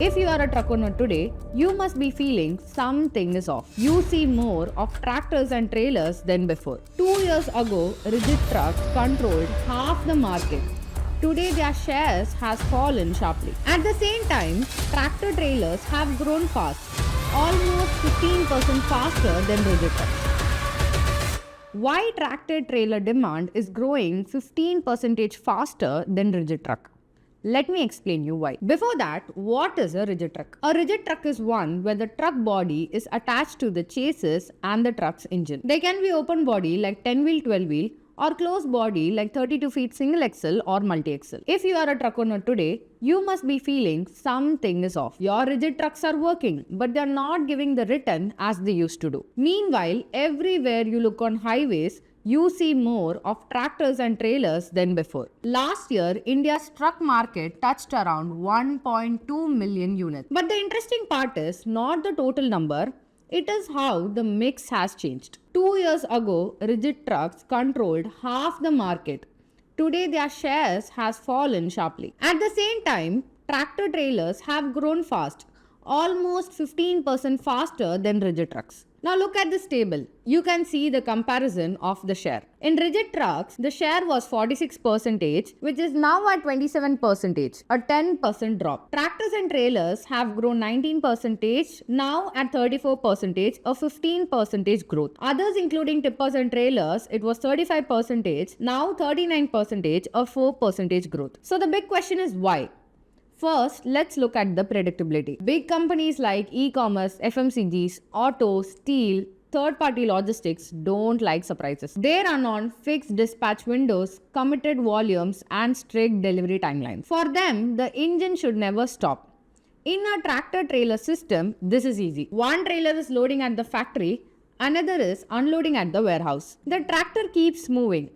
If you are a truck owner today, you must be feeling something is off. You see more of tractors and trailers than before. 2 years ago, rigid trucks controlled half the market. Today, their shares has fallen sharply. At the same time, tractor trailers have grown fast, almost 15% faster than rigid trucks. Why tractor trailer demand is growing 15% faster than rigid truck? Let me explain you why. Before that, what is a rigid truck? A rigid truck is one where the truck body is attached to the chassis and the truck's engine. They can be open body like 10-wheel, 12-wheel or closed body like 32 feet single axle or multi-axle. If you are a truck owner today, you must be feeling something is off. Your rigid trucks are working, but they are not giving the return as they used to do. Meanwhile, everywhere you look on highways, you see more of tractors and trailers than before. Last year, India's truck market touched around 1.2 million units. But the interesting part is not the total number, it is how the mix has changed. 2 years ago, rigid trucks controlled half the market. Today, their shares has fallen sharply. At the same time, tractor trailers have grown fast, almost 15% faster than rigid trucks. Now look at this table. You can see the comparison of the share. In rigid trucks, the share was 46%, which is now at 27%, a 10% drop. Tractors and trailers have grown 19%, now at 34%, a 15% growth. Others including tippers and trailers, it was 35%, now 39%, a 4% growth. So the big question is why? First, let's look at the predictability. Big companies like e-commerce, FMCGs, auto, steel, third-party logistics don't like surprises. They run on fixed dispatch windows, committed volumes, and strict delivery timelines. For them, the engine should never stop. In a tractor-trailer system, this is easy. One trailer is loading at the factory, another is unloading at the warehouse. The tractor keeps moving,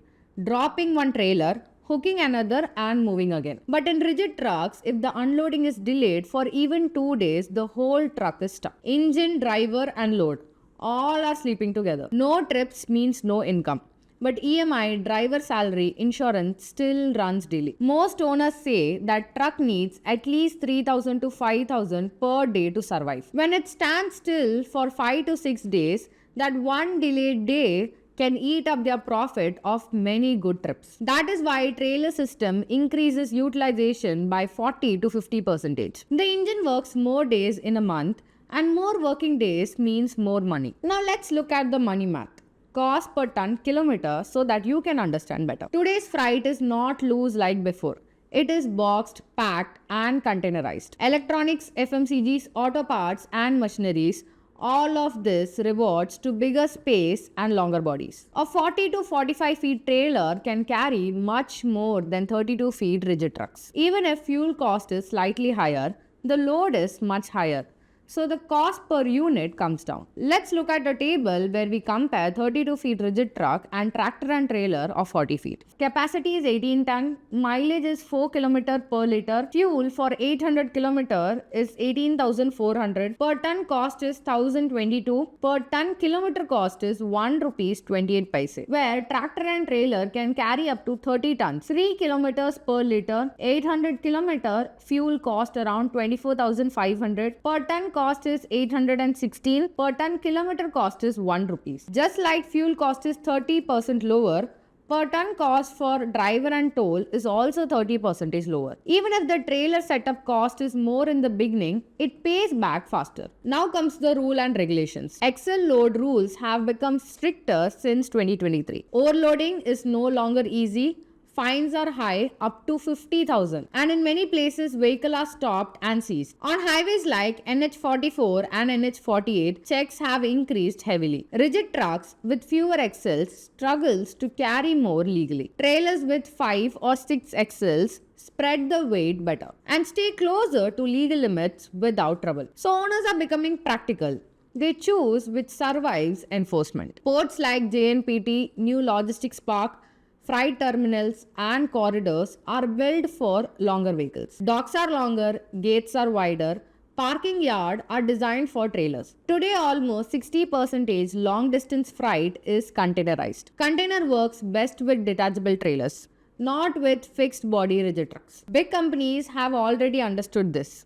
dropping one trailer, hooking another and moving again. But in rigid trucks, if the unloading is delayed for even 2 days, the whole truck is stuck. Engine, driver and load, all are sleeping together. No trips means no income. But EMI, driver salary, insurance still runs daily. Most owners say that truck needs at least 3,000 to 5,000 per day to survive. When it stands still for 5 to 6 days, that one delayed day can eat up their profit of many good trips. That is why trailer system increases utilization by 40 to 50%. The engine works more days in a month and more working days means more money. Now let's look at the money math. Cost per ton kilometer so that you can understand better. Today's freight is not loose like before. It is boxed, packed and containerized. Electronics, FMCGs, auto parts and machineries, all of this rewards to bigger space and longer bodies. A 40 to 45 feet trailer can carry much more than 32 feet rigid trucks. Even if fuel cost is slightly higher, the load is much higher. So the cost per unit comes down. Let's look at a table where we compare 32 feet rigid truck and tractor and trailer of 40 feet. Capacity is 18 ton, mileage is 4 km per liter, fuel for 800 km is 18,400, per ton cost is 1,022, per ton kilometer cost is 1 rupees 28 paise, where tractor and trailer can carry up to 30 tons, 3 km per liter, 800 km, fuel cost around 24,500, per ton cost is 816, per ton kilometer cost is 1 rupees. Just like fuel cost is 30% lower, per ton cost for driver and toll is also 30% lower. Even if the trailer setup cost is more in the beginning, it pays back faster. Now comes the rule and regulations. Axle load rules have become stricter since 2023. Overloading is no longer easy. Fines are high, up to 50,000, and in many places vehicles are stopped and seized. On highways like NH44 and NH48, checks have increased heavily. Rigid trucks with fewer axles struggles to carry more legally. Trailers with 5 or 6 axles spread the weight better and stay closer to legal limits without trouble. So owners are becoming practical. They choose which survives enforcement. Ports like JNPT, New Logistics Park, freight terminals and corridors are built for longer vehicles. Docks are longer, gates are wider, parking yards are designed for trailers. Today almost 60% long distance freight is containerized. Container works best with detachable trailers, not with fixed body rigid trucks. Big companies have already understood this.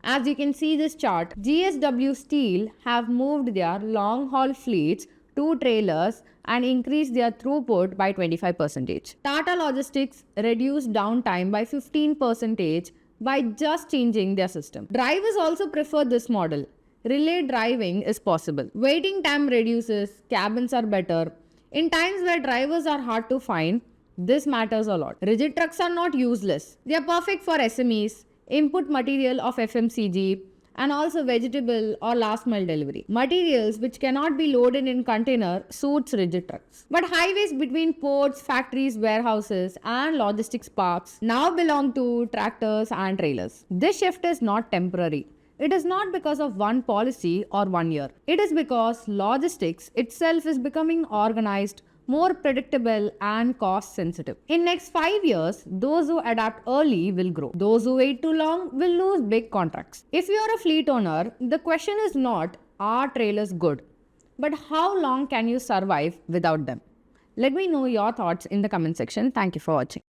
As you can see this chart, GSW Steel have moved their long haul fleets to trailers and increased their throughput by 25%. Tata Logistics reduced downtime by 15% by just changing their system. Drivers also prefer this model. Relay driving is possible. Waiting time reduces, cabins are better. In times where drivers are hard to find, this matters a lot. Rigid trucks are not useless. They are perfect for SMEs, input material of FMCG, and also vegetable or last mile delivery. Materials which cannot be loaded in container suits rigid trucks. But highways between ports, factories, warehouses and logistics parks now belong to tractors and trailers. This shift is not temporary. It is not because of one policy or 1 year. It is because logistics itself is becoming organized, more predictable and cost sensitive. In next 5 years, those who adapt early will grow. Those who wait too long will lose big contracts. If you are a fleet owner, the question is not, are trailers good? But how long can you survive without them? Let me know your thoughts in the comment section. Thank you for watching.